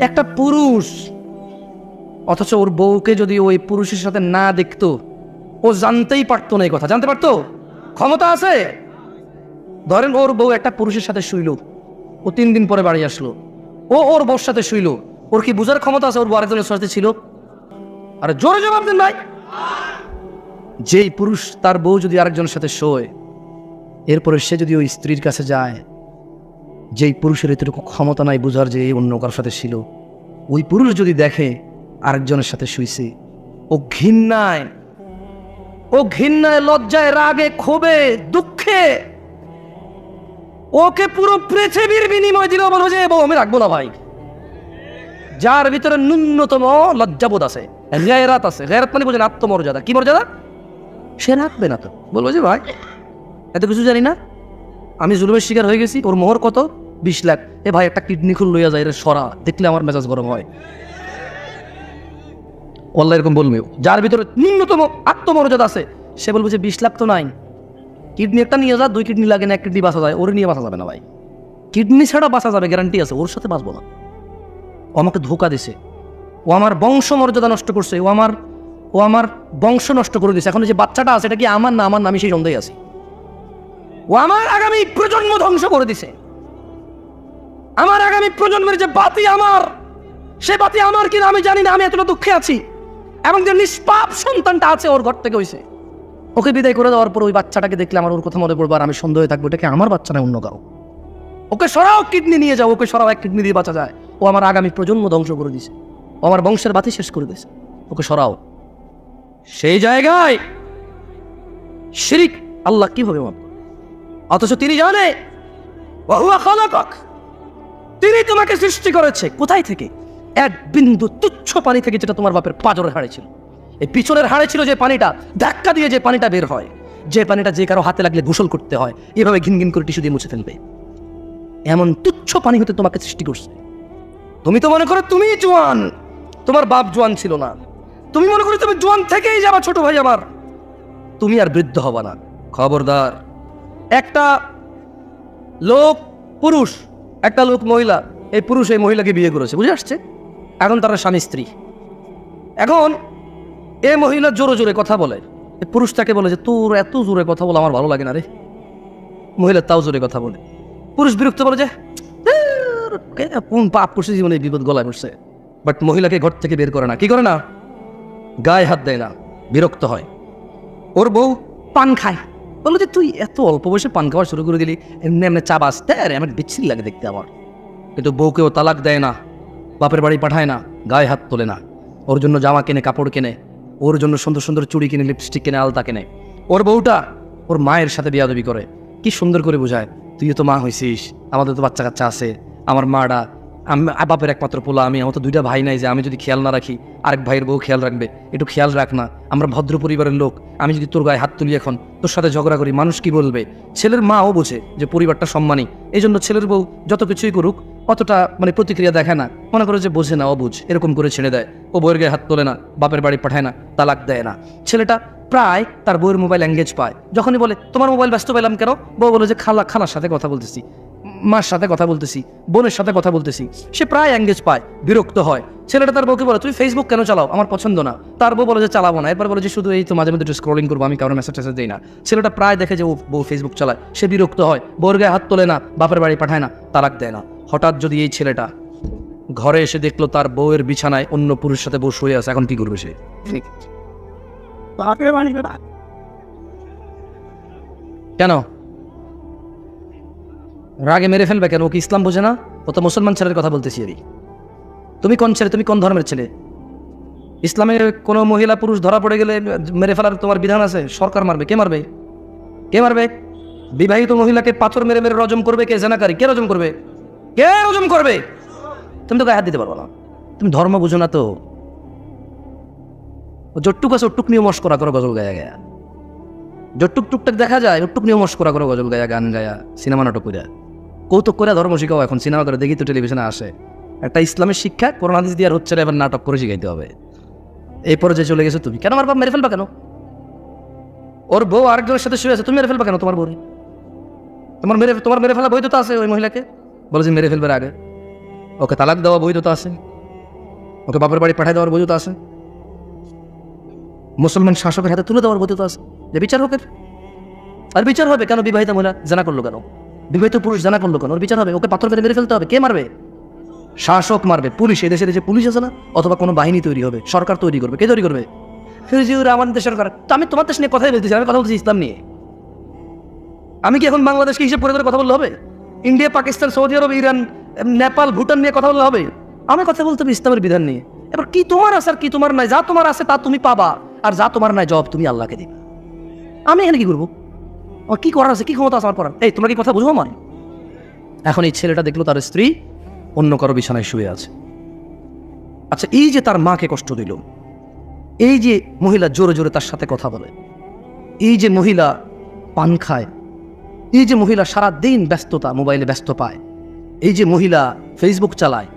একটা পুরুষ, অথচ ওর বউকে যদি ওই পুরুষের সাথে না দেখতো, ও জানতেই পারতো না এই কথা। জানতে পারতো? ক্ষমতা আছে। ধরেন ওর বউ একটা পুরুষের সাথে শুইল, ও 3 দিন পরে বাড়ি আসলো, ও ওর বউর সাথে শুইল, ওর কি বুঝার ক্ষমতা আছে ওর বউ আরেকজনের সাথে ছিল? আরে জোরে জবাব দেন ভাই। যেই পুরুষ তার বউ যদি আরেকজনের সাথে শোয়, এরপরে সে যদি ওই স্ত্রীর কাছে যায়, যেই পুরুষের এতটুকু ক্ষমতা নাই বুঝার যে অন্য কারোর সাথে ছিল, ওই পুরুষ যদি দেখে আরেকজনের সাথে শুইছে, ও ঘৃণায়, লজ্জায়, রাগে, ক্ষোভে, দুঃখে ওকে পুরো পৃথিবীর বিনিময় দিলেও বলবো যে বউ আমি রাখবো না ভাই। যার ভিতরে ন্যূনতম লজ্জাবোধ আছে, গায়রাত আছে। গায়রাত মানে বোঝেন আত্মমর্যাদা। কি মর্যাদা? সে রাখবে না তো, বলবো যে ভাই এত কিছু জানি না, আমি জুলুমের শিকার হয়ে গেছি, ওর মোহর কত? 20 লাখ। এ ভাই একটা কিডনি খুল লইয়া যায়, রে সরা, দেখলে আমার মেজাজ গরম হয়। আল্লাহ এরকম বলবে। যার ভিতরে ন্যূনতম আত্মমর্যাদা আছে সে বলবে যে 20 লাখ তো নাই, কিডনি একটা নিয়ে যা, 2 কিডনি লাগে না, 1 কিডনি বাঁচা যায়, ওর নিয়ে বাঁচা যাবে না ভাই। কিডনি ছাড়া বাঁচা যাবে, গ্যারান্টি আছে, ওর সাথে বাঁচবো না। ও আমাকে ধোকা দিছে, ও আমার বংশ মর্যাদা নষ্ট করছে, ও আমার বংশ নষ্ট করে দিছে। এখন যে বাচ্চাটা আছে এটা কি আমার না? আমার না, আমি সেই সন্দেহে আছি। ও আমার আগামী প্রজন্ম ধ্বংস করে দিছে। আমার আগামী প্রজন্মের যে বাতি আমার, সে বাতি আমার কিনা আমি জানি না, আমি এতটা দুঃখে আছি। এবং যে নিষ্পাপ সন্তানটা আছে ওর ঘর থেকে হইছে, ওকে বিদায় করে দেওয়ার পর ওই বাচ্চাটাকে দেখলে আমার ওর কথা মনে পড়বো, আর আমি সন্দেহে থাকবো এটা কি আমার বাচ্চা না অন্য কারো। ওকে সরাও, কিডনি নিয়ে যাও, ওকে সরাও, 1 কিডনি দিয়ে বাঁচা যায়। ও আমার আগামী প্রজন্ম ধ্বংস করে দিছে, ও আমার বংশের বাতি শেষ করে দিছে, ওকে সরাও। সেই জায়গায় শিরিক আল্লাহ কিভাবে মাফ করবে? অথচ তিনি জানে ওয়া খালাকাক, তিনি তোমাকে সৃষ্টি করেছে কোথায় থেকে? 1 বিন্দু তুচ্ছ পানি থেকে, যেটা তোমার বাপের পাঁজরের হাড়ে ছিল। এই পিছনের হাড়ে ছিল যে পানিটা, ধাক্কা দিয়ে যে পানিটা বের হয়, যে পানিটা যে কারো হাতে লাগলে গোসল করতে হয়, এভাবে ঘিন ঘিন করে টিস্যু দিয়ে মুছে ফেলবে, এমন তুচ্ছ পানি হতে তোমাকে সৃষ্টি করছে। তুমি তো মনে করো তুমি জোয়ান, তোমার বাপ জোয়ান ছিল না। তুমি মনে করো তুমি জোয়ান থেকেই যাবা, ছোট ভাই আমার, তুমি আর বৃদ্ধ হবা না। খবরদার। একটা লোক পুরুষ, একটা লোক মহিলা, এই পুরুষ এই মহিলাকে বিয়ে করেছে, বুঝে আসছে? এখন তারা স্বামী স্ত্রী। এখন এ মহিলা জোরে জোরে কথা বলে, পুরুষ তাকে বলে যে তোর এত জোরে কথা বলে আমার ভালো লাগে না রে। মহিলা তাও জোরে কথা বলে, পুরুষ বিরক্ত বলে যে কোন পাপ করছে জীবনে, বিপদ গলায় পড়ছে। বাট মহিলাকে ঘর থেকে বের করে না। কি করে না? গায়ে হাত দেয় না, বিরক্ত হয়। ওর বউ পান খায়, বললো যে তুই এত অল্প বয়সে পান খাওয়া শুরু করে দিলি, এমনি এমনি চা বাঁচতে আর আমার বিচ্ছিরি লাগে দেখতে আমার। কিন্তু বউকেও তালাক দেয় না, বাপের বাড়ি পাঠায় না, গায়ে হাত তোলে না, ওর জন্য জামা কেনে, কাপড় কেনে, ওর জন্য সুন্দর সুন্দর চুড়ি কিনে, লিপস্টিক কিনে, আলতা কেনে। ওর বউটা ওর মায়ের সাথে বিয়াদবি করে, কি সুন্দর করে বোঝায়, তুইও তো মা হয়েছিস, আমাদের তো বাচ্চা কাচ্চা আছে, আমার মাটা, আমি বাপের একমাত্র পোলা, আমি, আমার তো 2টা ভাই নাই যে আমি যদি খেয়াল না রাখি আরেক ভাইয়ের বউ খেয়াল রাখবে, একটু খেয়াল রাখ না, আমরা ভদ্র পরিবারের লোক, আমি যদি তোর গায়ে হাত তুলি এখন, তোর সাথে ঝগড়া করি, মানুষ কি বলবে? ছেলের মাও বোঝে যে পরিবারটা সম্মানী, এই জন্য ছেলের বউ যত কিছুই করুক অতটা প্রতিক্রিয়া দেখায় না, মনে করে যে বোঝে না, অবুঝ, এরকম করে ছেড়ে দেয়। ও বউয়ের গায়ে হাত তোলে না, বাপের বাড়ি পাঠায় না, তালাক দেয় না। ছেলেটা প্রায় তার বউয়ের মোবাইল এঙ্গেজ পায়, যখনই বলে তোমার মোবাইল ব্যস্ত পেলাম কেন, বউ বলে যে খালার সাথে কথা বলতেছি, মার সাথে কথা বলতেছি, বোনের সাথে কথা বলতেছি। সে প্রায় এঙ্গেজ পায়, বিরক্ত হয়। ছেলেটা তার বউকে বলে তুমি ফেসবুক কেন চালাও, আমার পছন্দ না। তার বউ বলে যে চালাবো না। এরপর বলে যে শুধু এই তো মাঝে মধ্যে একটু স্ক্রলিং করবো, আমি কারো মেসেজ টেসেজ দিই না। ছেলেটা প্রায় দেখে যে ও বউ ফেসবুক চালায়, সে বিরক্ত হয়, বউর গায়ে হাত তোলে না, বাপের বাড়ি পাঠায় না, তালাক দেয় না। হঠাৎ যদি এই ছেলেটা ঘরে এসে দেখলো তার বউয়ের বিছানায় অন্য পুরুষের সাথে বউ শুয়ে আছে, এখন কি করবে সে? কেন রাগে মেরে ফেলবে কেন? ও কি ইসলাম বোঝে না? ও তো মুসলমান ছেলের কথা বলতেছি। তুমি কোন ছেলে, তুমি কোন ধর্মের ছেলে? ইসলামে কোনো মহিলা পুরুষ ধরা পড়ে গেলে মেরে ফেলার তোমার বিধান আছে? সরকার মারবে। কে মারবে? কে মারবে? বিবাহিত মহিলাকে পাথর মেরে মেরে রজম করবে কে? জেনাকারী। কে রজম করবে? কে রজম করবে? তুমি তো গায়ে হাত দিতে পারবো না, তুমি ধর্ম বুঝো না তো। জট্টুক আছে, ওটুক নিয়ে মস্করা করো গজল গায়া গায়া, জট্টুক টুকটাক দেখা যায়, ওটুক নিয়ে মস্করা করো গজল গায়া, গান গায়া, সিনেমা নাটক করে, কৌতুক করে ধর্ম শিখাও। এখন সিনেমা করে দেখি তো, টেলিভিশনে আসে একটা ইসলামের শিক্ষা, কোরআন হাদিস দিয়ে আর হচ্ছে না, এবার নাটক করে শিখাইতে হবে। এই পর্যায়ে চলে গেছো তুমি। কেন আমার বাপ মেরে ফেলবা কেন? ওর বউ আরেকজনের সাথে শুয়ে আছে, তুমি মেরে ফেলবা কেন তোমার বউ? তোমার মেরে ফেলা বৈধতা আছে ওই মহিলাকে? বলে যে মেরে ফেলবার আগে ওকে তালাক দেওয়া বৈধতা আছে, ওকে বাপের বাড়ি পাঠিয়ে দেওয়ার বৈধতা আছে, মুসলমান শাসকের হাতে তুলে দেওয়ার বৈধতা আছে, যে বিচার হোক। আর বিচার হবে কেন? বিবাহিত মহিলা জানা করলো কেন? বিবাহিত পুরুষ জানা করলো কেন? ওর বিচার হবে। ওকে পাথর মেরে ফেলতে হবে। কে মারবে? শাসক মারবে। পুলিশ, এদেশে যে পুলিশ আছে না, অথবা কোনো বাহিনী তৈরি হবে, সরকার তৈরি করবে। কে তৈরি করবে? আমাদের দেশের সরকার। তো আমি তোমার দেশ নিয়ে কথাই বলতেছি, আমি কথা বলতেছি ইসলাম নিয়ে। আমি কি এখন বাংলাদেশকে হিসেব করে কথা বললে হবে? ইন্ডিয়া, পাকিস্তান, সৌদি আরব, ইরান, নেপাল, ভুটান নিয়ে কথা বললে হবে? আমি কথা বলতে হবে ইসলামের বিধান নিয়ে। এবার কি তোমার আছে আর কি তোমার নাই? যা তোমার আছে তা তুমি পাবা, আর যা তোমার নাই জবাব তুমি আল্লাহকে দিবে। আমি এখানে কি করবো? আমার কি করার আছে? কি ক্ষমতা আছে আমার করার? এই তোমরা কি কথা বুঝবো? আমার এখন এই ছেলেটা দেখলো তার স্ত্রী অন্য কারো বিছানায় শুয়ে আছে। আচ্ছা, এই যে তার মাকে কষ্ট দিল, এই যে মহিলা জোরে জোরে তার সাথে কথা বলে, এই যে মহিলা পান খায়, এই যে মহিলা সারা দিন ব্যস্ততা, মোবাইলে ব্যস্ত পায়, এই যে মহিলা ফেসবুক চালায়,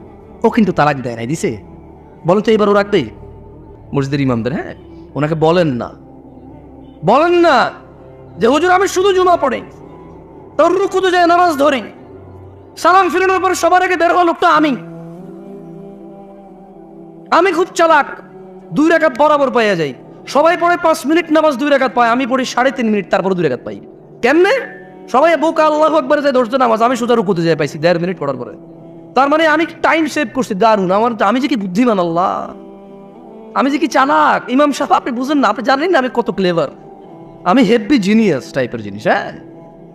ও কিন্তু তালাক দেয় নাই, দিছে? বলেন তো এবার ও রাখবে? মসজিদের ইমামদের, হ্যাঁ, ওনাকে বলেন না যে হুজুর আমি শুধু জুমা পড়ে, তোর রুকুতে যায় নামাজ ধরে, সালাম ফিরানোর পর সবার আগে বের হওয়া লোকটা আমি খুব চালাক, 2 রাকাত বরাবর পাইয়া যাই। সবাই পড়ে 5 মিনিট নামাজ 2 রাকাত পায়, আমি পড়ি 3.5 মিনিট, তারপর 2 রাকাত পাই। কেমনে? সবাই বোকা আল্লাহু আকবার যায় 10 নামাজ, আমি সোজা রুকুতে যাই পাইছি 1.5 মিনিট পড়ার পরে। তার মানে আমি টাইম সেভ করছি, দারুণ। আমি যে কি বুদ্ধিমান, আল্লাহ, আমি যে কি চালাক। ইমাম সাহেব আপনি বুঝেন না, আপনি জানেন না আমি কত ক্লেভার, আমি হেভি জিনিয়াস টাইপের জিনিস। হ্যাঁ,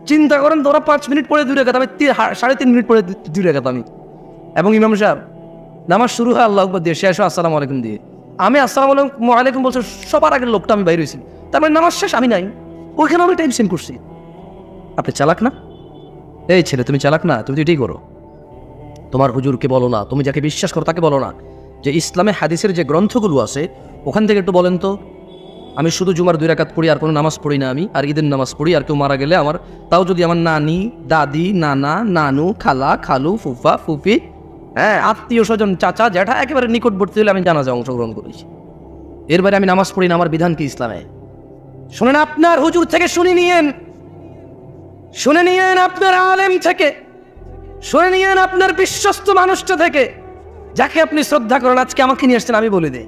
চিন্তা করেন, তোরা 5 মিনিট পড়ে 2 রাকাত, আমি 3.5 মিনিট পড়ে 2 রাকাত আমি। এবং ইমাম সাহেব নামাজ শুরু হয় আল্লাহু আকবার দিয়ে, শেষ হয় আসসালামু আলাইকুম দিয়ে। আমি আসসালামু আলাইকুম বলছি, সবার আগের লোকটা আমি বাইরে হয়েছি, তার মানে নামাজ শেষ, আমি নাই ওইখানে, আমি টাইম সেন্ড করছি। আপনি চালাক না? এই ছেলে, তুমি চালাক না? তুমি তো এটাই করো। তোমার হুজুরকে বলো না, তুমি যাকে বিশ্বাস করো তাকে বলো না যে ইসলামে হাদিসের যে গ্রন্থগুলো আছে ওখান থেকে একটু বলেন তো, আমি শুধু জুমার 2 রাকাত পড়ি, আর কোনো নামাজ পড়ি না আমি, আর ঈদের নামাজ পড়ি, আর কেউ মারা গেলে আমার, তাও যদি আমার নানি, দাদি, নানা, নানু, খালা, খালু, ফুফা, ফুফি, হ্যাঁ, আত্মীয় স্বজন, চাচা, জ্যাঠা, একেবারে নিকটবর্তী হলে আমি জানাজায় অংশগ্রহণ করেছি। এর বাইরে আমি নামাজ পড়ি না। আমার বিধান কি ইসলামে? শুনেন, আপনার হুজুর থেকে শুনে নিয়েন আপনার আলেম থেকে, শুনে নিয়েন আপনার বিশ্বস্ত মানুষটা থেকে, যাকে আপনি শ্রদ্ধা করেন। আজকে আমাকে নিয়ে আসছেন, আমি বলে দিই,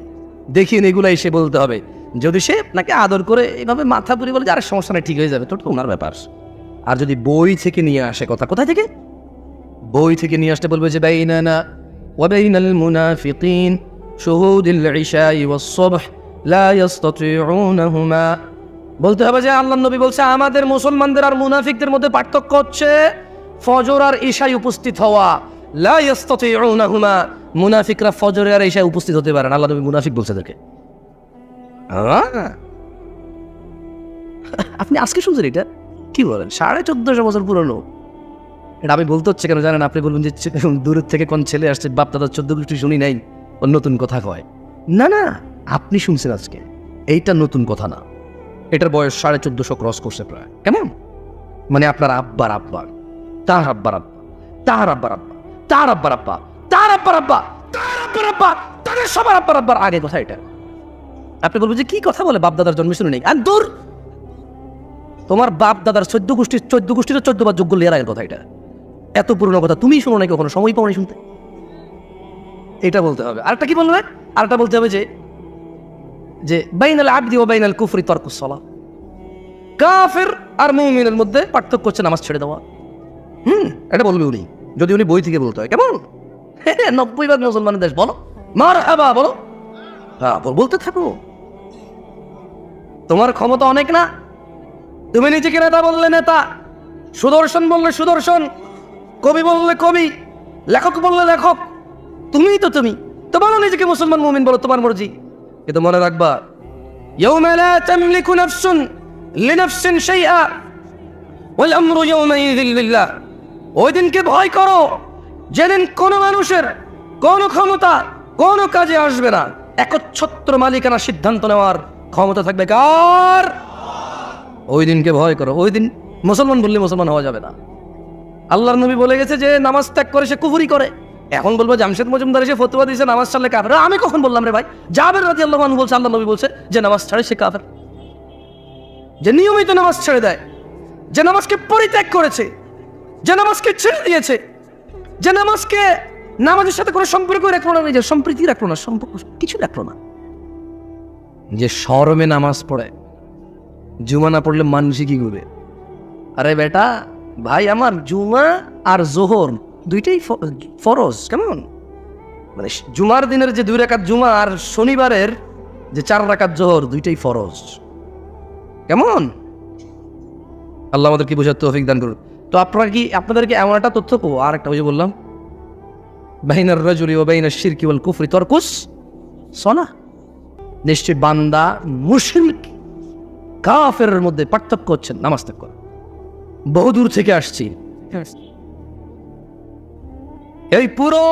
দেখিন এগুলো এসে বলতে হবে। যদি সে আপনাকে আদর করে এইভাবে মাথা পুরি বলে যে আরে সমস্যা নেই, ঠিক হয়ে যাবে, তো ওনার ব্যাপার। আর যদি বই থেকে নিয়ে আসে কথা, কোথায় থেকে? বই থেকে নিয়ে আসতে বলবে যে বাইনানা ওয়া বাইনাল মুনাফিকিন শুহুদুল ইশাই ওয়াস সুবহ লা ইস্তাতিউনাহুমা। বলতে হবে যে আল্লাহর নবী বলছে আমাদের মুসলমানদের আর মুনাফিকদের মধ্যে পার্থক্য হচ্ছে ফজর আর ইশায় উপস্থিত হওয়া। লা ইস্তাতিউনাহুমা, মুনাফিকরা ফজর আর ইশায় উপস্থিত হতে পারে না। আল্লাহর নবী মুনাফিক বলছে তাদেরকে। আপনি আজকে শুনছেন এটা? কি বলেন? 1450 বছর পুরনো। এটা আমি বলতে হচ্ছে কেন জানেন? আপনি বলবেন যে দূরের থেকে কোন ছেলে আসছে, বাপ দাদা 14 গোষ্ঠী শুনি নাই, ও নতুন কথা কয়। না না, আপনি শুনছেন আজকে, এইটা নতুন কথা না। এটার বয়স 1450 ক্রস করছে প্রায়। কেমন? মানে আপনার আব্বার আব্বা, তার আব্বার আব্বা, তার আব্বার আব্বা, তার আব্বার আব্বা, তার আব্বার আব্বা, তার আব্বার আব্বা, তাদের সবার আব্বার আব্বার আগে কথা এটা। আপনি বলবেন যে কি কথা বলে, বাপ দাদার জন্ম শুনে নেই। আর দূর, তোমার বাপ দাদার 14 গোষ্ঠীর 14 বার যোগ্য লেয়ার আগের কথা এটা। এত পুরনো কথা তুমি শোনো না, কখনো সময় পাও না শুনতে। এটা বলতে হবে। আরেকটা কি বলবে? আরেকটা বলতে হবে যে বাইনাল আবদি ওয়া বাইনাল কুফরি তারকুস সালাহ, কাফের আর মুমিনের মধ্যে পার্থক্য হচ্ছে নামাজ ছেড়ে দেওয়া। এটা বলবে উনি, যদি উনি বই থেকে বলতে হয়। কেমন? 90% মুসলমানের দেশ, বলো মারহাবা, বলো, হ্যাঁ বলতে থাকো। তোমার ক্ষমতা অনেক না? তুমি নিজেকে নেতা বললে নেতা, সুদর্শন বললে সুদর্শন, কবি বললে কবি, লেখক বললে লেখক, তুমিই তো তুমি। তো বলো নিজেকে মুসলমান মুমিন, বলো, তোমার মর্জি। কিন্তু মনে রাখবা, ইয়াউমা লা তামলিকু নাফসুন লিনাফসিন শাইআ ওয়াল আমরু ইয়াউমাইযিন লিল্লাহ। ওই দিনকে ভয় করো, যেদিন কোনো মানুষের কোনো ক্ষমতা কোনো কাজে আসবে না। একচ্ছত্র মালিকানা সিদ্ধান্ত নেওয়ার ক্ষমতা থাকবে কার? ওই দিনকে ভয় করো। ওই দিন মুসলমান বললে মুসলমান হওয়া যাবে না। আল্লাহর নবী বলে গেছে যে নামাজ ত্যাগ করে সে কুফরি করে। এখন বলবো জামশেদ মজুমদার এসে ফতোয়া দিয়েছে নামাজ ছাড়লে কাফের। আমি কখন বললাম রে ভাই? জাবের রাদিয়াল্লাহু আনহু বলছে আল্লাহ নবী বলছে যে নামাজ ছাড়ে সে কাফের। যে নিয়মিত নামাজ ছেড়ে দেয়, যে নামাজকে পরিত্যাগ করেছে, যে নামাজকে ছেড়ে দিয়েছে, যে নামাজকে নামাজের সাথে কোনো সম্পর্ক রাখলো না, নিজের সম্প্রীতি রাখলো না, সম্পর্ক কিছু রাখলো না। যে শরমে নামাজ পড়ে, জুমা না পড়লে মানুষ কি করবে? আরে বেটা ভাই আমার, জুমা আর জোহর দুইটাই ফরজ। কেমন মানে জুমার দিনের যে 2 রাকাত জুমা আর শনিবারের যে 4 রাকাত জোহর দুইটাই ফরজ। কেমন? আল্লাহ আমাদের কি বোঝার তৌফিক দান করুন। তো আপনাদেরকে এমন একটা তথ্য পাবো, আর একটা বুঝে বললাম, বাইনার রাজুলি ওয়া বাইনাশ শিরকি ওয়াল কুফরি তারকুস সালাহ। নিশ্চয় বান্দা মুশরিক কাফেরের মধ্যে পার্থক্য হচ্ছে নামাজ ত্যাগ করা। বহুদূর থেকে আসছি, এই পুরো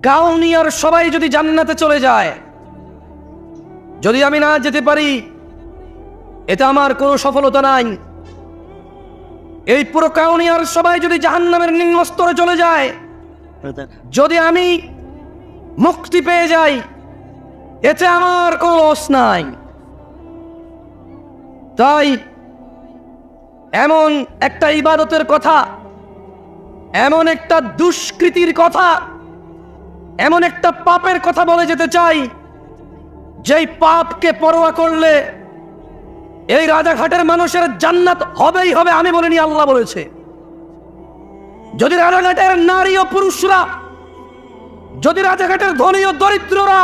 কাউনিয়ার সবাই যদি জান্নাতে চলে যায়, যদি আমি না যেতে পারি, এটা আমার কোনো সফলতা নাই। এই পুরো কাউনিয়ার সবাই যদি জাহান্নামের নিম্ন স্তরে চলে যায়, যদি আমি মুক্তি পেয়ে যাই, এতে আমার কোনো লস নাই। তাই এমন একটা ইবাদতের কথা, এমন একটা দুষ্কৃতির কথা, এমন একটা পাপের কথা বলে যেতে চাই, যেই পাপকে পরোয়া করলে এই রাজাঘাটের মানুষের জান্নাত হবেই হবে। আমি বলিনি, আল্লাহ বলেছে। যদি রাজাঘাটের নারী ও পুরুষরা, যদি রাজাঘাটের ধনী ও দরিদ্ররা,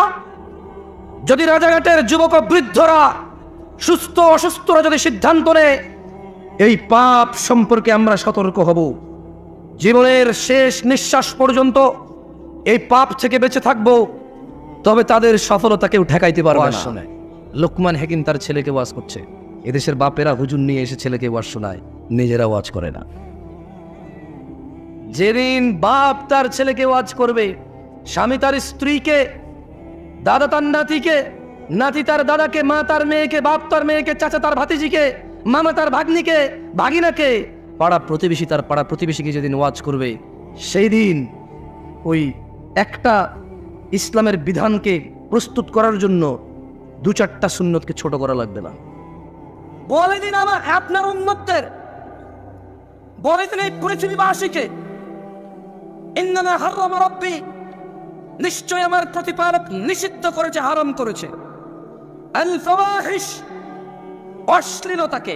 যদি রাজাঘাটের যুবক ও বৃদ্ধরা, সুস্থ অসুস্থরা যদি সিদ্ধান্ত নেয় এই পাপ সম্পর্কে আমরা সতর্ক হব, জীবনের শেষ নিঃশ্বাস পর্যন্ত এই পাপ থেকে বেঁচে থাকব, তবে তাদের সফলতা কেউ ঠেকাইতে পারবে না। লোকমান হাকিম তার ছেলেকে ওয়াজ করছে। এদেশের বাপেরা হুজুর নিয়ে এসে ছেলেকে ওয়াজ শোনায়, নিজেরা ওয়াজ করে না। যেদিন বাপ তার ছেলেকে ওয়াজ করবে, স্বামী তার স্ত্রীকে, দাদা তার নাতিকে, নাতি তার দাদাকে, মা তার মেয়েকে, বাপ তার মেয়েকে, চাচা তার ভাতিজিকে, মামা তার ভাগ্নিকে, ভাগিনাকে, পাড়া প্রতিবেশী তার পাড়া প্রতিবেশীকে যেদিন ওয়াজ করবে, সেই দিন ওই একটা ইসলামের বিধানকে প্রস্তুত করার জন্য 2-4টা সুন্নতকে ছোট করা লাগবে না। বলে দিন আমার আপনার উম্মতদের, বলে দিন এই পৃথিবীবাসীকে, ইন্নামা হারামা রাব্বি, নিশ্চয় আমার প্রতিপালক নিষিদ্ধ করেছে, হারাম করেছে, আল ফাওয়াহিশ, অশ্লীলতাকে,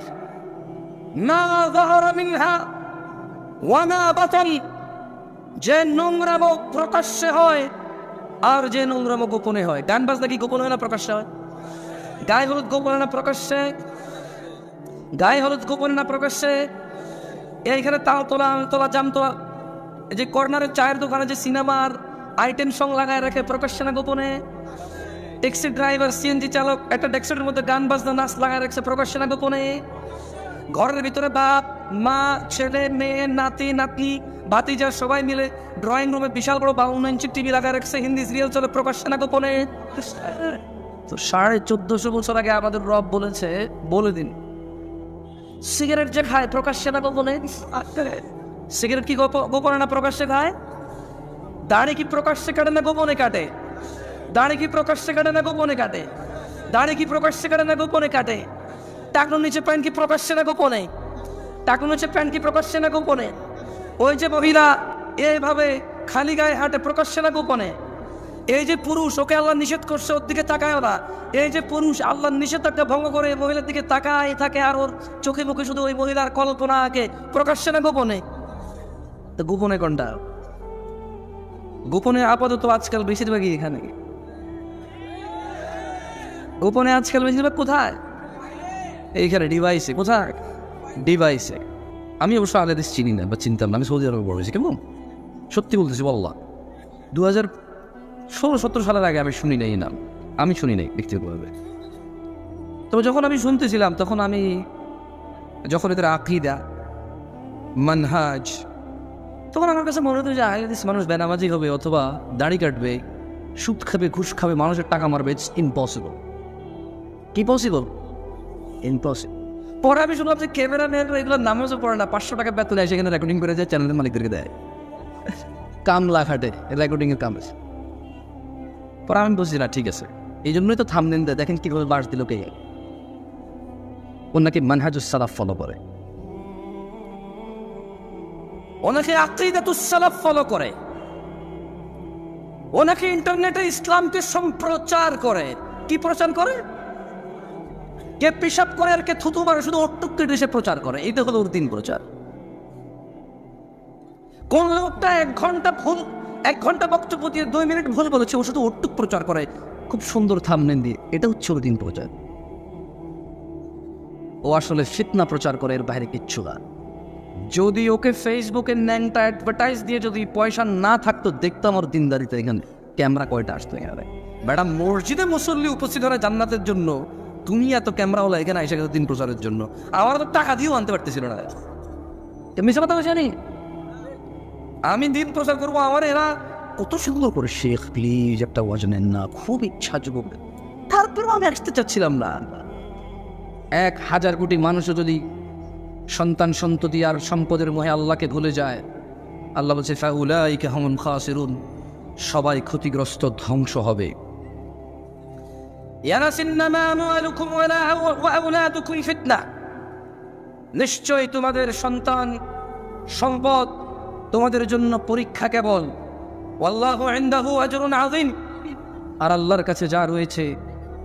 মা যাহারা মিনহা ওয়া মা বাতান, যে নোংরামো প্রকাশ্যে হয় আর যে নোংরামো গোপনে হয়। গান বাজনা কি গোপনে হয় না প্রকাশ্যে হয়? গায়ে হলুদ গোপনে না প্রকাশ্যে? গায়ে হলুদ গোপনে না প্রকাশ্যে? এইখানে তালতলা, আমতলা, জামতলা, যে কর্নারের চায়ের দোকানে যে সিনেমার আইটেম সং লাগায় রাখে, প্রকাশ্যে না গোপনে? ট্যাক্সি ড্রাইভার, সিএনজি চালক একটা ডেস্কের মধ্যে গান বাজনা নাচ লাগায় রাখছে, প্রকাশ্যে না গোপনে? ঘরের ভিতরে বাপ মা, ছেলে মেয়ে, নাতি নাতনি, ভাতিজা সবাই মিলে ড্রয়িং রুমে বিশাল বড় 52 ইঞ্চি টিভি লাগায় রাখছে, হিন্দি সিরিয়াল চলে, প্রকাশ্যে না গোপনে? তো 1450 বছর আগে আমাদের রব বলেছে, বলে দিন, সিগারেট যে খায় প্রকাশ্যে না গোপনে? সিগারেট কি গোপনে না প্রকাশ্যে খায়? দাড়ি কি প্রকাশ্যে কাটে না গোপনে কাটে? দাড়ি কি প্রকাশ্যে কাটে না গোপনে কাটে? দাড়ি কি প্রকাশ্যে কাটে না গোপনে কাটে? টাকনুর নিচে প্যান্ট কি প্রকাশ্যে না গোপনে? টাকনুর নিচে প্যান্ট কি প্রকাশ্যে না গোপনে? ওই যে মহিলা এইভাবে খালি গায়ে হাঁটে, প্রকাশ্যে না গোপনে? এই যে পুরুষ, ওকে আল্লাহ নিষেধ করছে, ওর দিকে তাকায় না। এই যে পুরুষ আল্লাহর নিষেধাজ্ঞা ভঙ্গ করে মহিলার দিকে তাকায় থাকে, আর ওর চোখে মুখে শুধু ওই মহিলার কল্পনা আঁকে, প্রকাশ্যে না গোপনে? তো গোপনে কোনটা? গোপনে আপাতত আজকাল বেশিরভাগই এখানে। গোপনে আজকাল বেশিরভাগ কোথায়? এইখানে ডিভাইসে। কোথায়? ডিভাইসে। আমি অবশ্য আলাদেশ চিনি না বা চিনতাম না, আমি সৌদি আরবে বড় হয়েছি। কেমন সত্যি বলতেছি, বল্লা 2016-17 সালের আগে আমি শুনি নাই নাম, আমি শুনি নাই ব্যক্তিগতভাবে। তবে যখন আমি শুনতেছিলাম, তখন আমি যখন এদের আকিদা, মানহাজ, তখন আমার কাছে মনে হতো যে আহলেদিস মানুষ বেনামাজি হবে, অথবা দাড়ি কাটবে, সুদ খাবে, ঘুষ খাবে, মানুষের টাকা মারবে। It's impossible. কি পসিবল? ইম্পসিবল। পরে আমি শুনলাম যে ক্যামেরাম্যান এগুলো নামাজও পড়ে না, 500 টাকা বেতন দেয়, সেখানে রেকর্ডিং করে যায়, চ্যানেলের মালিকদেরকে দেয়, কামলা খাটে, রেকর্ডিংয়ের কাম। পরে আমি বুঝছি না, ঠিক আছে, এই জন্যই তো থামনেল দেয়, দেখেন কীভাবে বাস দিল কে। ওর নাকি মানহাজুস সালাফ ফলো করে। অনেকে আকীদাতুস সালাফ ফলো করে, অনেকে ইন্টারনেটে ইসলামকে সম্প্রচার করে। কি প্রচার করে? কে পেশাব করে আর কে থুতু মারে, শুধু অট্টুক কেটে সে প্রচার করে। এটা হলো ওর দিন প্রচার। কোন লোকটা 1 ঘন্টা বক্তব্য দিয়ে 2 মিনিট ভুল বলেছে, ও শুধু অট্টুক প্রচার করে খুব সুন্দর থাম্বনেল দিয়ে। এটা হচ্ছে ওর দিন প্রচার। ও আসলে ফিতনা প্রচার করে, এর বাইরে কিচ্ছু না। যদি ওকে ফেসবুকে ন্যাংটা অ্যাডভার্টাইজ দিয়ে যদি পয়সা না থাকতো, দেখতাম ওর দিনদারিতে এখানে ক্যামেরা কয়টা আসতো এখানে। ম্যাডাম, মসজিদে মুসল্লি উপস্থিত হয় জান্নাতের জন্য, তুমি এত ক্যামেরাওয়ালা এখানে এসে গেছো দিন প্রচারের জন্য। আমার তো টাকা দিয়েও আনতে পারতেছিল না। মিশা কথা জানি আমি দিন প্রচার করবো, আমার এরা কত সুন্দর করে, শেখ প্লিজ একটা ওয়াজ নেন না, খুব ইচ্ছা যুবক। তারপরেও আমি আসতে চাচ্ছিলাম না। 1,000 কোটি মানুষও যদি সন্তান সন্ততি আর সম্পদের মোহে আল্লাহকে ভুলে যায়, আল্লাহ বলছে ফাউলাইকা হুমুল খাসিরুন, সবাই ক্ষতিগ্রস্ত, ধ্বংস হবে। ইয়ানাসিন্নামা আমওয়ালুকুম ওয়া আওলাদুকুম ফিতনা, নিশ্চয় তোমাদের সন্তান সম্পদ তোমাদের জন্য পরীক্ষা কেবল। ওয়াল্লাহু ইনদাহু আজরুন আযীম, আর আল্লাহর কাছে যা রয়েছে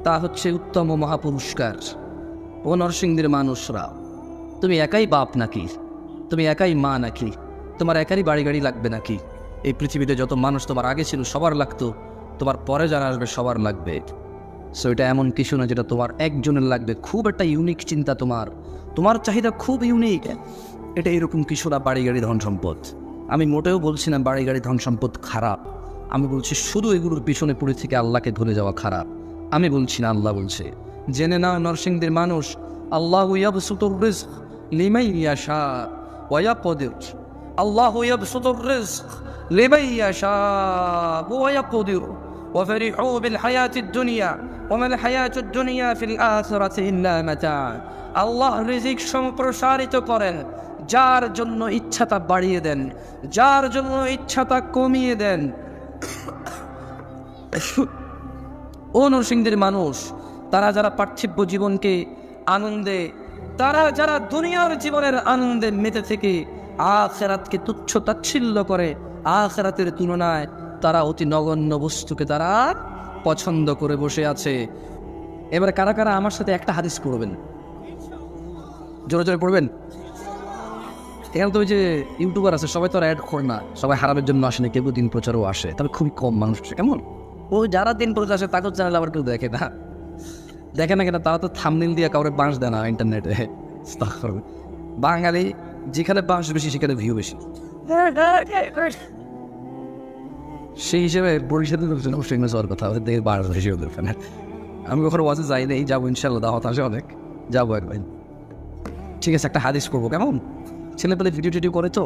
তা হচ্ছে উত্তম ও মহাপুরস্কার। ও নরসিংদীর মানুষরা, তুমি একাই বাপ নাকি? তুমি একাই মা নাকি? তোমার একারই বাড়ি গাড়ি লাগবে নাকি? এই পৃথিবীতে যত মানুষ তোমার আগে ছিল সবার লাগতো, তোমার পরে যারা আসবে সবার লাগবে। সো এটা এমন কিছু না যেটা তোমার একজনের লাগবে। খুব একটা ইউনিক চিন্তা তোমার চাহিদা খুব ইউনিক। এটা এরকম কিছু না বাড়ি গাড়ি ধন সম্পদ। আমি মোটেও বলছি না বাড়ি গাড়ি ধন সম্পদ খারাপ, আমি বলছি শুধু এগুলোর পিছনে পড়ে থেকে আল্লাহকে ভুলে যাওয়া খারাপ। আমি বলছি না, আল্লাহ বলছে। জেনে নাও নরসিংদীর মানুষ, আল্লাহু ইয়াবসুতুর রিজক লিমান ইয়াশা ওয়া ইয়াকদির, আল্লাহু ইয়াবসুতুর রিজক লিমান ইয়াশা ওয়া ইয়াকদির ওয়া ফারিহু বিল হায়াতিদ দুনিয়া ওয়া মাল হায়াতুদ দুনিয়া ফিল আখিরাতি ইল্লা মাতা। আল্লাহ রিজিক সম্প্রসারিত করেন, যার জন্য ইচ্ছা তা বাড়িয়ে দেন, যার জন্য ইচ্ছা তা কমিয়ে দেন। ও নরসিংদীর মানুষ, তারা যারা পার্থিব জীবনকে আনন্দে, তারা যারা দুনিয়ার জীবনের আনন্দে মেতে থেকে আখিরাতকে তুচ্ছ তাচ্ছিল্য করে, আখিরাতের তুলনায় তারা অতি নগণ্য বস্তুকে তারা পছন্দ করে বসে আছে। এবার কারা কারা আমার সাথে একটা হাদিস পড়বেন? জোরে জোরে পড়বেন। এখানে তো ওই যে ইউটিউবার আছে, সবাই তো আর অ্যাড করে না, সবাই হারামের জন্য আসে না, কেউ দিন প্রচারও আসে, তবে খুবই কম মানুষ আসে। কেমন ও যারা দিন প্রচার আসে তাকে চ্যানেল আবার কেউ দেখে না কেন, তারা তো থাম্বনেল দিয়ে কাউরে বাঁশ দেয় না ইন্টারনেটে। বাঙালি যেখানে বাঁশ বেশি সেখানে ভিউ বেশি, সেই হিসেবে বরিশালের লোকজন অবশ্যই যাওয়ার কথা, ওদের দেখে বাঁশ বেশি ওদের ফ্যান। আমি কখনো ওয়াজে যাই নেই, যাবো ইনশাল্লাহ, দাওয়াত আসে অনেক, যাবো একবার। ঠিক আছে, একটা হাদিস করবো। কেমন ছেলেপেলে ভিডিও টিডিও করে তো,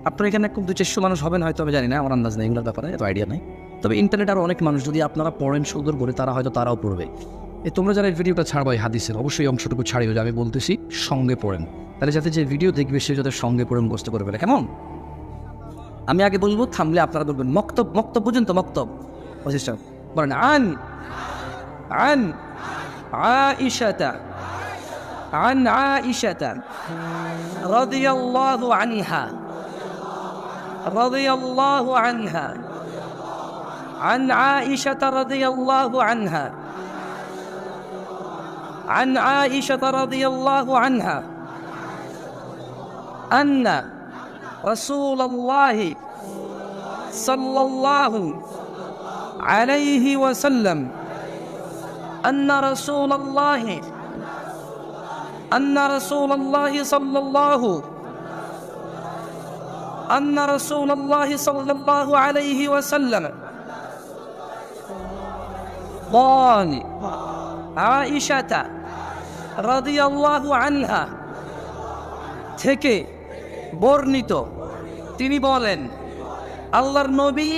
আপনার এখানে খুব 200-400 মানুষ হবেন হয়তো, আমি জানি না, আমার আন্দাজ নেই এগুলোর ব্যাপারে, এত আইডিয়া নেই। তবে ইন্টারনেট আরও অনেক মানুষ, যদি আপনারা পড়েন সুন্দর করে, তারা হয়তো তারাও পড়বে। তোমরা যারা এই ভিডিওটা ছাড়বো এই হাদিসের, অবশ্যই অংশটুকু ছাড়িও যে আমি বলতেছি সঙ্গে পড়েন, তাহলে যাতে যে ভিডিও দেখবে সে যাতে সঙ্গে পড়ে মুখস্থ করে ফেলে। কেমন? আমি আগে বলবো, থামলে আপনারা বলবেন। মক্তব বুঝেন তো? মক্তব বলেন। আন আয়েশাতা عن عائشة رضي الله عنها عن عائشة رضي الله عنها عن عائشة رضي الله عنها أن رسول الله صلى الله عليه وسلم أن رسول الله صلى الله عليه وسلم قال عائشة رضي الله عنها থেকে বর্ণিত, তিনি বলেন আল্লাহর নবী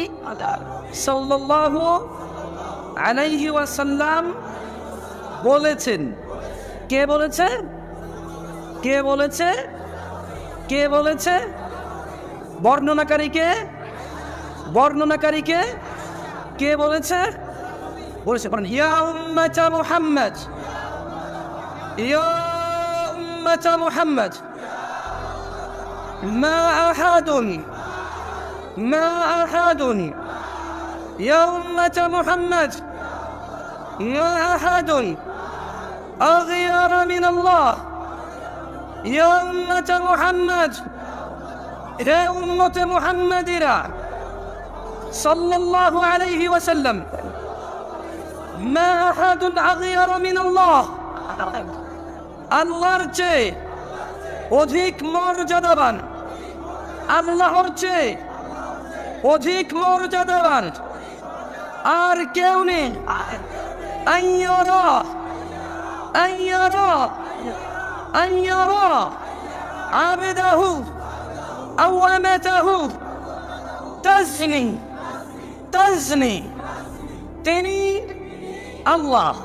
সাল্লাল্লাহু আলাইহি ওয়াসাল্লাম বলেছেন। কে বলেছে? কে বলেছে? কে বলেছে? বর্ণনাকারীকে? বর্ণনাকারীকে কে বলেছে? বলেছে বলেন, ইয়া উম্মাতা মুহাম্মদ, ইয়া উম্মাতা মুহাম্মদ, ما أحد يا أمة محمد ما أحد أغير من الله يا أمة محمد يا أمة محمد صلى الله عليه وسلم ما أحد أغير من الله আল্লাহর চেয়ে অধিক মর্যাদাবান আল্লাহর চেয়ে অধিক মর্যাদাবান আর কেউ নেই আইয়ারা আবেদাহু আও আমাতাহু তাজনি তিনি আল্লাহ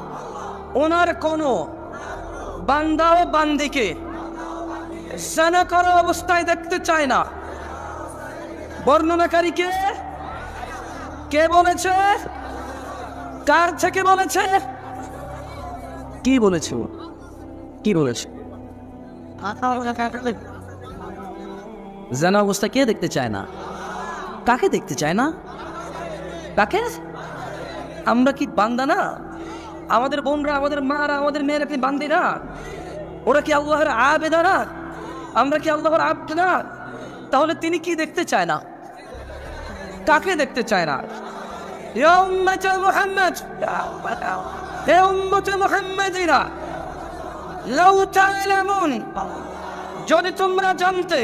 ওনার কোনো বান্দা ও বান্দিকে জানা করা অবস্থায় দেখতে চায় না। বর্ণনাকারীকে কে বলেছে? কার থেকে বলেছে? কি বলেছে? কি বলেছে? জানা অবস্থা কে দেখতে চায় না? কাকে দেখতে চায় না? কাকে? আমরা কি বান্দা না? আমাদের বোনরা, আমাদের মারা, আমাদের মেয়েরা কি বান্দি না? ওরা কি আল্লাহর আবেদা না? আমরা কি আল্লাহর আব্দ না? তাহলে তিনি কি দেখতে চায় না? কাকে দেখতে চায় না? ইয়া উম্মাত মুহাম্মদ, হে উম্মত মুহাম্মাদিরা, লাউ তা'লামুন, যদি তোমরা জানতে,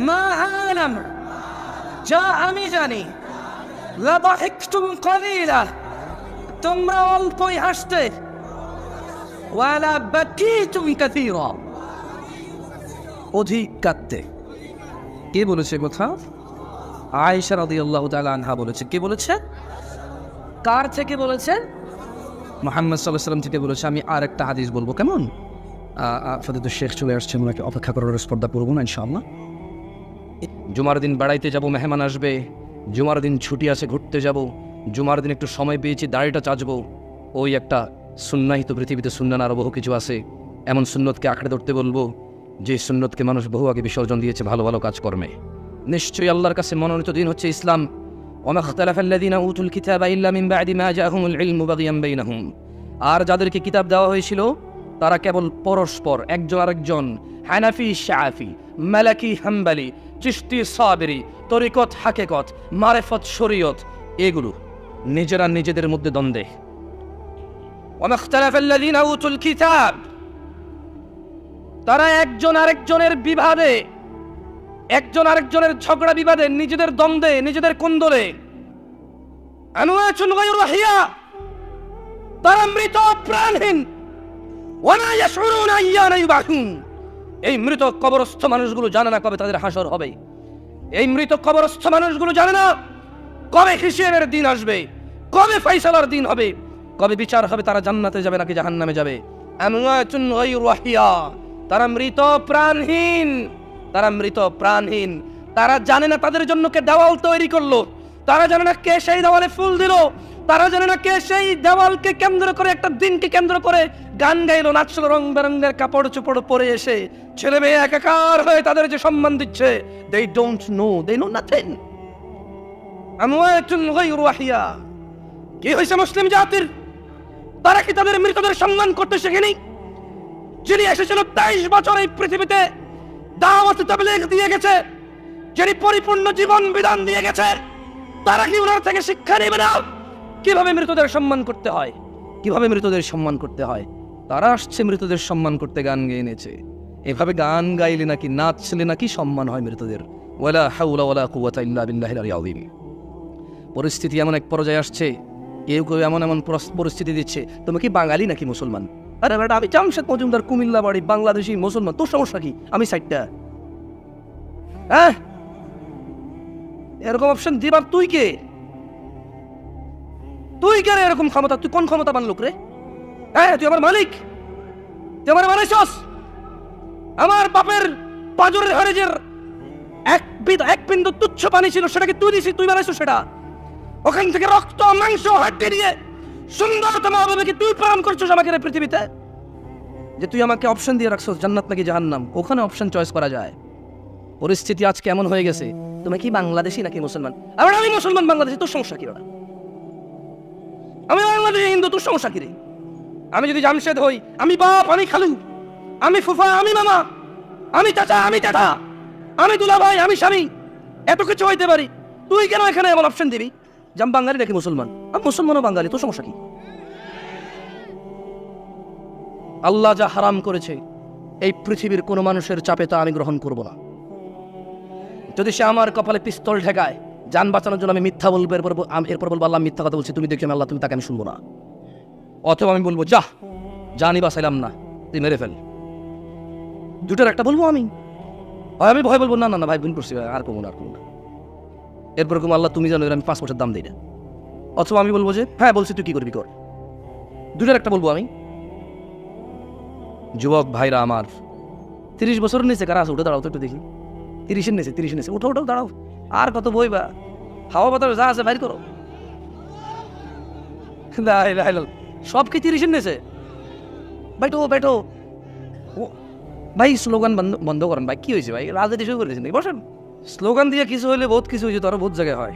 মা আ'লাম, যা আমি জানি, লাদাহিকতুম কলিলা, তোমরা অল্পই হাসতে, ওয়ালা বাকিতুম কাসীরা, অধিক কাঁদতে। কে বলেছে কথা? আয়েশা রাদিয়াল্লাহু তাআলা আনহা বলেছে। কে বলেছে? কার থেকে বলেছে? মুহাম্মদ সাল্লাল্লাহু আলাইহি ওয়াসাল্লাম থেকে বলেছে। আমি আর একটা হাদিস বলবো, কেমন? ফদিলাতুল শেখ চলে আসছেন, ওনাকে অপেক্ষা করার স্পর্ধা করবো না ইনশাআল্লাহ। জুমার দিন বেড়াইতে যাব, মেহমান আসবে, জুমার দিন ছুটি আছে, ঘুরতে যাব, জুমার দিন একটু সময় পেয়েছি, দাড়িটা চাচবো, ওই একটা সুন্নাহিত পৃথিবীতে সুন্নান আরও বহু কিছু আছে, এমন সুন্নতকে আঁকড়ে ধরতে বলবো যে সুন্নতকে মানুষ বহু আগে বিসর্জন দিয়েছে ভালো ভালো কাজকর্মে। নিশ্চয়ই আল্লাহর কাছে মনোনীত দিন হচ্ছে ইসলাম। ওমা ইখতালাফাল্লাযীনা উতুল কিতাবা ইল্লা মিন বা'দি মা জাআহুমুল ইলমু বাগিয়ান বাইনাহুম, আর যাদেরকে কিতাব দেওয়া হয়েছিল তারা কেবল পরস্পর একজন আরেকজন, হানাফি শাফি, মালাকি হাম্বলি, চিশতি সাবিরি, তরিকত হাকিকত, মারিফত শরীয়ত, এগুলো নিজেরা নিজেদের মধ্যে দ্বন্দ্বে। ওমা ইখতালাফাল্লাযীনা উতুল কিতাব, তারা একজন আরেকজনের বিবাদে, একজন আরেকজনের ঝগড়া বিবাদে, নিজেদের দ্বন্দ্বে, নিজেদের কোন্দলে, আমওয়াতুন গায়রু আহইয়া, তারা মৃত প্রাণহীন, ওয়ালা ইয়াশউরুনা আইয়ানা ইউবাসুন, এই মৃত কবরস্থ মানুষগুলো জানে না কবে তাদের হাসর হবে। এই মৃত কবরস্থ মানুষগুলো জানে না কবে হিসেবের দিন আসবে, কবে ফয়সালার দিন হবে, কবে বিচার হবে, তারা জান্নাতে যাবে নাকি জাহান্নামে যাবে। আমওয়াতুন গায়রু আহইয়া, তারা মৃত প্রাণহীন, তারা মৃত প্রাণহীন। তারা জানে না তাদের জন্য কে দেওয়াল তৈরি করলো, তারা জানে না কে সেই দেওয়ালে ফুল দিল, তারা জানে না কে সেই দেওয়ালকে কেন্দ্র করে, একটা দিনকে কেন্দ্র করে গান গাইলো, নাচলো, রং বেরঙ্গের কাপড় চোপড় পরে এসে ছেলে মেয়ে একাকার হয়ে তাদের যে সম্মান দিচ্ছে, they don't know, they know nothing। আমওয়াতুন গায়রু আহইয়া, কি হয়েছে মুসলিম জাতির? তারা কি তাদের মৃতদের সম্মান করতে শেখেনি? যিনি এসেছিল 23 বছর এই পৃথিবীতে দাওয়াত তাবলীগ দিয়ে গেছে, যিনি পরিপূর্ণ জীবন বিধান দিয়ে গেছে, তারা কি ওনার থেকে শিক্ষা নেবে না কিভাবে মৃতদের সম্মান করতে হয়, কিভাবে মৃতদের সম্মান করতে হয়? তারা আসছে মৃতদের সম্মান করতে, গান গেয়ে এনেছে। এভাবে গান গাইলে নাকি, নাচলে নাকি সম্মান হয় মৃতদের। ওয়ালা হাওলা ওয়ালা কুওয়াতা ইল্লা বিল্লাহিল আলিয়্যিল আযীম। পরিস্থিতি এমন এক পর্যায়ে আসছে, কেউ কেউ এমন এমন পরিস্থিতি দিচ্ছে, তুমি কি বাঙালি নাকি মুসলমান? আরে বেটা, আমি জামশেদ মজুমদার, কুমিল্লা বাড়ি, বাংলাদেশি মুসলমান, তোর সমস্যা কি? আমি সাইডটা, হ্যাঁ, এরকম অপশন দিবার তুই কে? তুই কে রে এরকম ক্ষমতা? তুই কোন ক্ষমতা বান লোক রে? হ্যাঁ, তুই আমার মালিক, তুই আমার বানাইছস। আমার বাপের পাজরের হরেজের এক বিন্দু তুচ্ছ পানি ছিল, সেটাকে তুই দিছিস, তুই বানাইছস সেটা। ওখান থেকে রক্ত মাংস হাড্ডি দিয়ে সুন্দরতম অভাবে তুই পালন করছিস আমাকে পৃথিবীতে। যে তুই আমাকে অপশন দিয়ে রাখছস জান্নাত নাকি জাহান্নাম, ওখানে অপশন চয়েস করা যায়। পরিস্থিতি আজকে এমন হয়ে গেছে, তুমি কি বাংলাদেশি নাকি মুসলমান? আবার আমি মুসলমান বাংলাদেশি, তোর সমস্যা কি? আমি বাংলাদেশি হিন্দু, তোর সমস্যা কি রে? আমি যদি জামশেদ হই, আমি বাপ, আমি খালু, আমি ফুফা, আমি মামা, আমি চাচা, আমি চাচা, আমি দুলা ভাই, আমি স্বামী, এত কিছু হইতে পারি। তুই কেন এখানে এমন অপশন দিবি যে আমি বাঙালি নাকি মুসলমান? আমি মুসলমান ও বাঙালি, তোর সমস্যা কি? আল্লাহ যা হারাম করেছে এই পৃথিবীর কোনো মানুষের চাপে তা আমি গ্রহণ করব না। যদি সে আমার কপালে পিস্তল ঠেকায় যান বাঁচানোর জন্য, আমি মিথ্যা বলবো, এরপর বলবো আল্লাহ মিথ্যা কথা বলছি, তুমি দেখছো আল্লাহ, তুমি তাকে আমি শুনবো না। অথবা আমি বলবো যা, জানি বাঁচাইলাম না, তুই মেরে ফেল। দুটার একটা বলবো আমি। আমি ভয় বলবো না না না ভাই, ভুল করছি, আর কমো না, আর কমো না। এরপর কম আল্লাহ তুমি জানো আমি 5 বছর দাম দিই না। অথবা আমি বলবো যে হ্যাঁ বলছি, তুই কি করবি কর। দুটার একটা বলবো আমি। যুবক ভাইরা আমার, 30 বছর নিচে কারা আছে? উঠে দাঁড়াও তো একটু দেখি। 30-এর নিচে উঠো উঠো, দাঁড়াও। আর কত বই বা হাওয়া বাতাস যা আছে বাইর করো। সব কি 30-এর নিচে? বাইটো বাইটো ভাই, স্লোগান বন্ধ করেন ভাই। কি হয়েছে ভাই? রাজনীতি শুরু করেছেন নাকি? বসেন। স্লোগান দিয়ে কিছু হইলে বহুত কিছু হয়েছে, তারা বহুত জায়গায় হয়।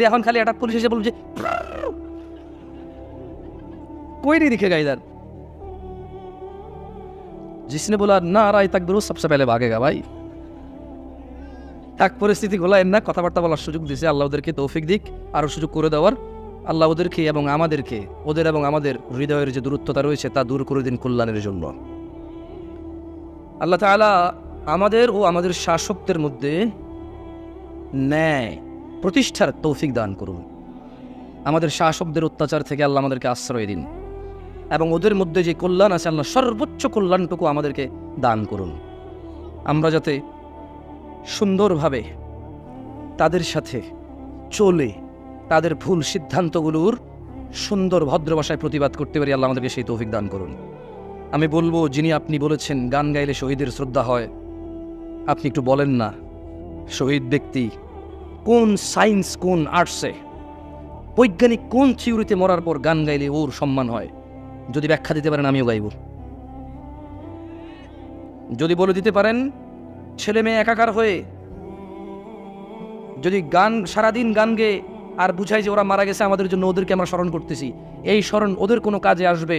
এখন খালি একটা পুলিশ এসে বলছে कोई नहीं दिखेगा इधर, जिसने बोला नाराय तकबीर सबसे पहले भागेगा भाई। এক পরিস্থিতি গোলায় না, কথাবার্তা বলার সুযোগ দিয়েছে আল্লাহ, ওদেরকে তৌফিক দিক, আরো সুযোগ করে দেওয়ার। আল্লাহ ওদেরকে এবং আমাদেরকে, ওদের এবং আমাদের হৃদয়ের যে দূরত্বতা রয়েছে তা দূর করে দিন কল্যাণের জন্য। আল্লাহ তাআলা আমাদের ও আমাদের শাসকদের মধ্যে ন্যায় প্রতিষ্ঠার তৌফিক দান করুন। আমাদের শাসকদের অত্যাচার থেকে আল্লাহ আমাদেরকে আশ্রয় দিন, এবং ওদের মধ্যে যে কল্যাণ আছে আল্লাহ সর্বোচ্চ কল্যাণটুকু আমাদেরকে দান করুন। আমরা যাতে সুন্দরভাবে তাদের সাথে চলে তাদের ভুল সিদ্ধান্তগুলোর সুন্দর ভদ্র ভাষায় প্রতিবাদ করতে পারি, আল্লাহ আমাদেরকে সেই তৌফিক দান করুন। আমি বলবো, যিনি আপনি বলেছেন গান গাইলে শহীদের শ্রদ্ধা হয়, আপনি একটু বলেন না শহীদ ব্যক্তি কোন সায়েন্স, কোন আর্টসে, বৈজ্ঞানিক কোন থিওরিতে মরার পর গান গাইলে ওর সম্মান হয়? যদি ব্যাখ্যা দিতে পারেন আমিও গাইব। যদি বলে দিতে পারেন ছেলে মেয়ে একাকার হয়ে যদি গান সারাদিন গান গেয়ে আর বুঝাই যে ওরা মারা গেছে আমাদের জন্য, ওদেরকে আমরা স্মরণ করতেছি, এই স্মরণ ওদের কোনো কাজে আসবে,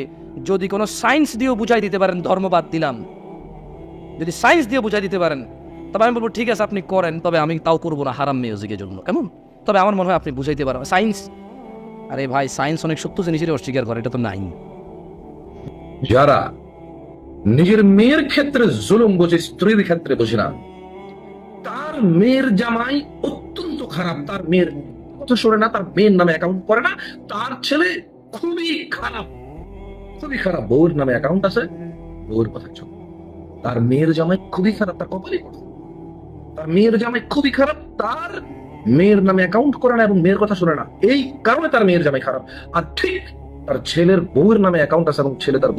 যদি কোনো সায়েন্স দিয়েও বুঝাই দিতে পারেন, ধর্মবাদ দিলাম, যদি সায়েন্স দিয়ে বুঝাই দিতে পারেন, তবে আমি বলবো ঠিক আছে আপনি করেন, তবে আমি তাও করবো না হারাম মিউজিকের জন্য। কেমন? তবে আমার মনে হয় আপনি বুঝাইতে পারেন সায়েন্স। আরে ভাই, সায়েন্স অনেক সত্য জিনিসের অস্বীকার করে, এটা তো নাই। যারা নিজের মেয়ের ক্ষেত্রে জুলুম বোঝে, স্ত্রীর ক্ষেত্রে বোঝে না, তার মেয়ের জামাই অত্যন্ত খারাপ, তার মেয়ের কথা শোনে না, তার মেয়ের নামে অ্যাকাউন্ট করে না, তার ছেলে খুবই খারাপ, খুবই খারাপ, বউর নামে অ্যাকাউন্ট আছে, বউর কথা শোনে। তার মেয়ের জামাই খুবই খারাপ, তার কপালই পড়ে। তার মেয়ের জামাই খুবই খারাপ, তার মেয়ের নামে অ্যাকাউন্ট করে না এবং মেয়ের কথা শোনে না, এই কারণে তার মেয়ের জামাই খারাপ। আর ঠিক তার ছেলের বউয়ের নামে অ্যাকাউন্ট আছে এবং ছেলে তার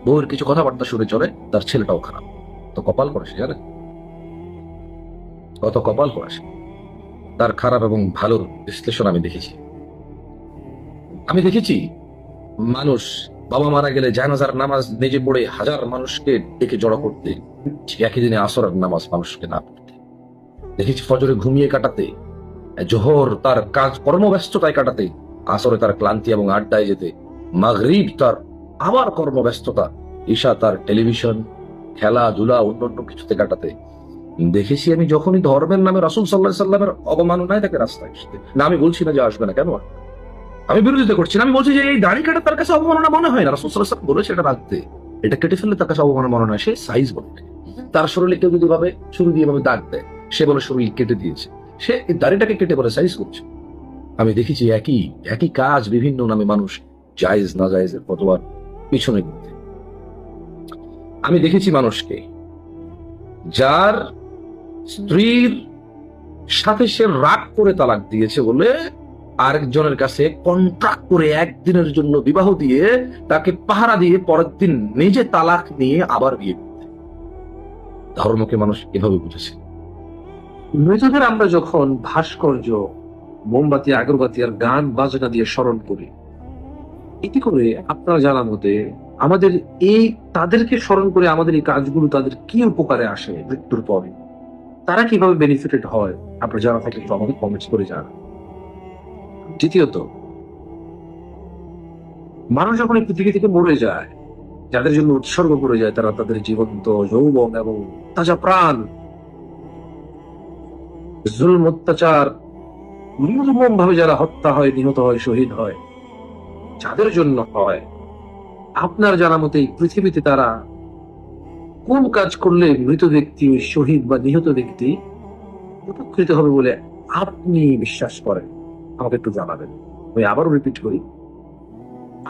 বউয়ের কিছু কথাবার্তা শুনে চলে, তার ছেলেটাও খারাপ। তো কপাল করে সে, জানে কত কপাল করে সে। তার খারাপ এবং ভালোর বিশ্লেষণ আমি দেখেছি মানুষ বাবা মারা গেলে জানাজার নামাজ নিজে পড়ে হাজার মানুষকে ডেকে জড়ো করতে, একই দিনে আসরের নামাজ মানুষকে না পড়তে দেখেছি, ফজরে ঘুমিয়ে কাটাতে, জোহর তার কাজ কর্মব্যস্ততায় কাটাতে, আসরে তার ক্লান্তি এবং আড্ডায় যেতে, মাগরিব তার আবার কর্মব্যস্ততা, ঈশা তার টেলিভিশন, খেলাধুলা, অন্যান্য কিছুতে কাটাতে দেখেছি আমি। যখনই ধর্মের নামে রাসূল সাল্লাল্লাহু আলাইহি সাল্লামের অবমাননায় তাকে রাস্তায় আসতে, না আমি বলছি না যে আসবে না, কেন আমি বিরোধিতা করছি না, আমি বলছি যে এই দাড়ি কাটা তার কাছে অবমাননা মনে হয় না। রাসূল সাল্লাল্লাহু আলাইহি সাল্লাম বলেছে এটা রাখতে, এটা কেটে ফেললে তার কাছে অবমাননা মনে হয়। সে সাইজ বলে, তার শরীরে কেউ যদি ভাবে ছুরি দিয়ে ভাবে দাগ দেয়, সে বলে শরীর কেটে দিয়েছে, সে এই দাড়িটাকে কেটে বলে সাইজ করছে। আমি দেখেছি একই কাজ বিভিন্ন নামে মানুষ জায়েজ না জায়েজের ফতোয়ার পিছনে ঘুরতে। আমি দেখেছি মানুষকে যার স্ত্রীর সাথে সে রাগ করে তালাক দিয়েছে বলে আরেকজনের কাছে কন্ট্রাক্ট করে একদিনের জন্য বিবাহ দিয়ে তাকে পাহারা দিয়ে পরের দিন নিজে তালাক নিয়ে আবার বিয়ে করতে। ধর্মকে মানুষ এভাবে বুঝেছে। মৃতদের আমরা যখন ভাস্কর্য, মোমবাতি, আগরবাতি আর গান বাজনা দিয়ে স্মরণ করি, এতে করে আপনার জানা মতে আমাদের এই তাদেরকে স্মরণ করে আমাদের এই কাজগুলো তাদের কি উপকারে আসে মৃত্যুর পরে, তারা কিভাবে বেনিফিটেড হয়, আপনারা যারা থাকে একটু আমাদের কমেন্টস করে জানান। দ্বিতীয়ত, মানুষ যখন এই পৃথিবী থেকে মরে যায়, যাদের জন্য উৎসর্গ করে যায়, তারা তাদের জীবন্ত যৌবন এবং তাজা প্রাণ জুলম অত্যাচার নির্মম ভাবে যারা হত্যা হয়, নিহত হয়, শহীদ হয়, যাদের জন্য হয়, আপনার জানা মতে এই পৃথিবীতে তারা কোন কাজ করলে মৃত ব্যক্তি, ওই শহীদ বা নিহত ব্যক্তি উপকৃত হবে বলে আপনি বিশ্বাস করেন, আমাকে একটু জানাবেন। আমি আবারও রিপিট করি,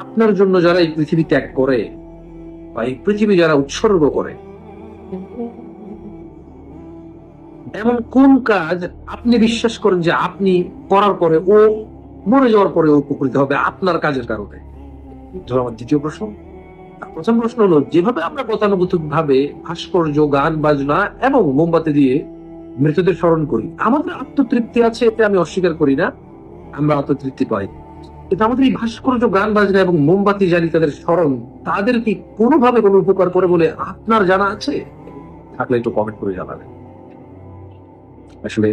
আপনার জন্য যারা এই পৃথিবী ত্যাগ করে বা এই পৃথিবী যারা উৎসর্গ করে, এমন কোন কাজ আপনি বিশ্বাস করেন যে আপনি করার পরে ও মরে যাওয়ার পরে ও উপকৃত হবে আপনার কাজের কারণে? ধরো আমার দ্বিতীয় প্রশ্ন। প্রথম প্রশ্ন হলো, যেভাবে আমরা গতানুগতিক ভাবে ভাস্কর্য, গান বাজনা এবং মোমবাতি দিয়ে মৃতদের স্মরণ করি, আমাদের আত্মতৃপ্তি আছে, এতে আমি অস্বীকার করি না, আমরা আত্মতৃপ্তি পাই। কিন্তু আমাদের এই ভাস্কর্য, গান বাজনা এবং মোমবাতি জ্বালিয়ে তাদের স্মরণ, তাদের কি কোনোভাবে কোনো উপকার করে বলে আপনার জানা আছে? থাকলে একটু কমেন্ট করে জানাবেন। আসলে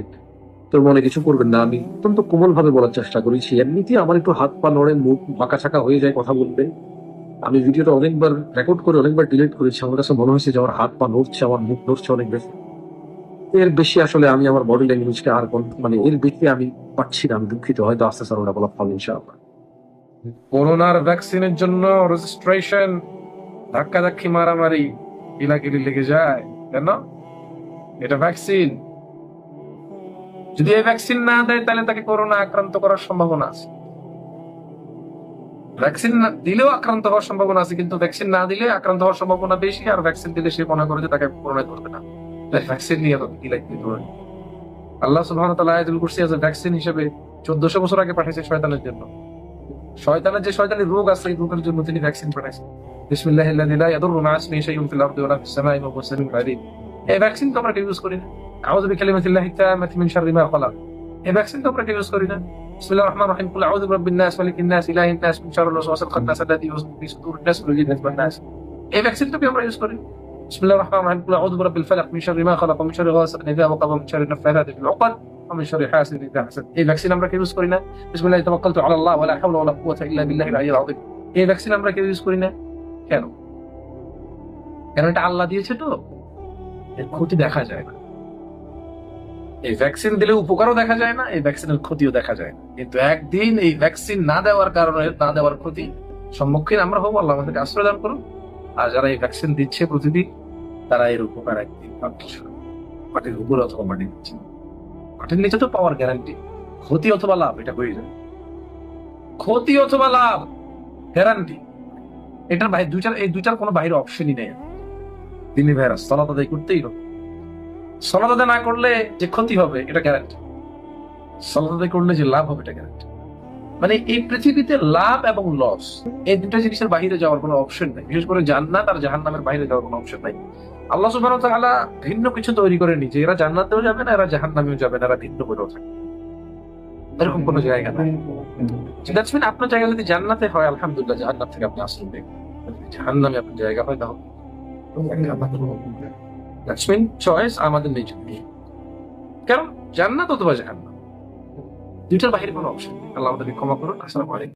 তোর মনে কিছু করবেন না, আমি অত্যন্ত কোমল ভাবে বলার চেষ্টা করেছি। এমনিতেই আমার একটু হাত পা নড়ে, মুখ বাঁকা ছাকা হয়ে যায় কথা বলতে। আমি ভিডিওটা অনেকবার রেকর্ড করে অনেকবার ডিলিট করেছি। আমার কাছে মনে হয়েছে যে আমার হাত পা নড়ছে, আমার মুখ নড়ছে অনেক বেশি। এর বেশি আসলে আমি আমার বডি ল্যাঙ্গুয়েজকে আর মানে এর বেশি আমি পাচ্ছি না। আমি দুঃখিত, হয়তো আস্তে আস্তে ওটা বলা ফল ইনশাআল্লাহ। করোনার ভ্যাকসিনের জন্য রেজিস্ট্রেশন, ধাক্কাধাক্কি, মারামারি, কিলাকিলি লেগে যায় কেন? এটা ভ্যাকসিন। যদি এই ভ্যাকসিন না দেয় তাহলে তাকে করোনা আক্রান্ত করার সম্ভাবনা আছে। ভ্যাকসিন দিলেও আক্রান্ত হওয়ার সম্ভাবনা আছে, কিন্তু ভ্যাকসিন না দিলে আক্রান্ত হওয়ার সম্ভাবনা বেশি। আর ভ্যাকসিন দিলে সে মনে করে যে তাকে করোনা করবে না, তাই ভ্যাকসিন নিয়ে কি লাগবে? আল্লাহ সুবহানাহু ওয়া তাআলা আয়াতুল কুরসি আছে ভ্যাকসিন হিসেবে 1400 বছর আগে পাঠিয়েছে শয়তানের জন্য। শয়তানের যে শয়তানি রোগ আছে, এই রোগের জন্য তিনি ভ্যাকসিন পাঠাইছেন। বিসমিল্লাহিল্লাযী লা ইয়াদুররু মা ইসমিহি শাইউন ফিল আরদি ওয়া লা ফিস সামাই ওয়া হুয়াস সামিউল আলীম। এই ভ্যাকসিন তো আমরা ইউজ করি না। আউযু বিকালিমাতিল্লাহি তাম্মাতি মিন শাররি মা খালাক। এই ভ্যাকসিন তো আমরা ইউজ করি না। বিসমিল্লাহির রহমানির রহিম, কুল আউযু বিরাব্বিন নাস, মালিকিন নাস, ইলাহিন নাস, মিন শাররিল ওয়াসওয়াসিল খান্নাস আল্লাযী ইউওয়াসওয়িসু ফি সুদুরিন নাস ওয়াল জিন্নাতি ওয়ান নাস। এই ভ্যাকসিন তো আমরা ইউজ করি। বিসমিল্লাহির রহমানির রহিম, কুল আউযু বিরাব্বিল ফালাক, মিন শাররি মা খালাক, মিন শাররি গাসিকিন ইযা ওয়াকাব, মিন শাররি নাফাসাতি ফিল উকাদ, মিন শাররি হাসিদিন ইযা হাসাদ। এই ভ্যাকসিন আমরা ইউজ করি না। বিসমিল্লাহি তাওয়াক্কালতু আলাল্লাহ ওয়া লা হাওলা ওয়া লা কুওয়াতা ইল্লা বিল্লাহিল আলিয়্যিল আযীম। এই ভ্যাকসিন আমরা ইউজ করি না কেন? কারণ এটা আল্লাহ দিয়েছে, তো এর ক্ষতি দেখা যায় না। এই ভ্যাকসিন দিলে উপকারও দেখা যায় না, এই ভ্যাকসিনের ক্ষতিও দেখা যায় না। কিন্তু একদিন এই ভ্যাকসিন না দেওয়ার কারণে, না দেওয়ার ক্ষতি সম্মুখীন আমরা হবো। আল্লাহ আমাদেরকে আশ্রয় দান করুন। আর যারা এই ভ্যাকসিন দিচ্ছে প্রতিদিন, তারা এর উপকার একদিন মাটির উপর অথবা মাটির নিচে, মাটির নিচে তো পাওয়ার গ্যারান্টি। ক্ষতি অথবা লাভ এটা হয়ে যায়, ক্ষতি অথবা লাভ গ্যারান্টি। এটার ভাই এই দুইটার কোনো বাইরে অপশনই নেই। তিনি ভাইরাস সালাত আদায় করতেই হবে। সালাত আদায় না করলে যে ক্ষতি হবে এটা গ্যারান্টি, সালাত আদায় করলে যে লাভ হবে এটা গ্যারান্টি। মানে এই পৃথিবীতে লাভ এবং লস, এই দুটো জিনিসের বাইরে যাওয়ার কোনো অপশন নাই। বিশেষ করে জান্নাত আর জাহান্নামের বাইরে যাওয়ার কোনো অপশন নাই। আল্লাহ সুবহানাহু ওয়া তাআলা ভিন্ন কিছু তৈরি করেনি যে এরা জান্নাতেও যাবে না, এরা জাহান্নামেও যাবে না, এরা ভিন্ন করেও থাকবে, এরকম কোনো জায়গা নাই। দ্যাটস মিন আপনার জায়গা যদি জান্নাতে হয়, আলহামদুলিল্লাহ, জাহান্নাম থেকে আপনি আশ্রয় নেবেন। জাহান্নামে আপনার জায়গা হয়, তাহলে দ্যাটস মিন চয়েস আমাদের নেই। কারণ জান্নাত অথবা জাহান্নাম, দুইটার বাইরে কোনো অপশন নেই। আল্লাহ আমাদেরকে ক্ষমা করুন। আসসালামু আলাইকুম।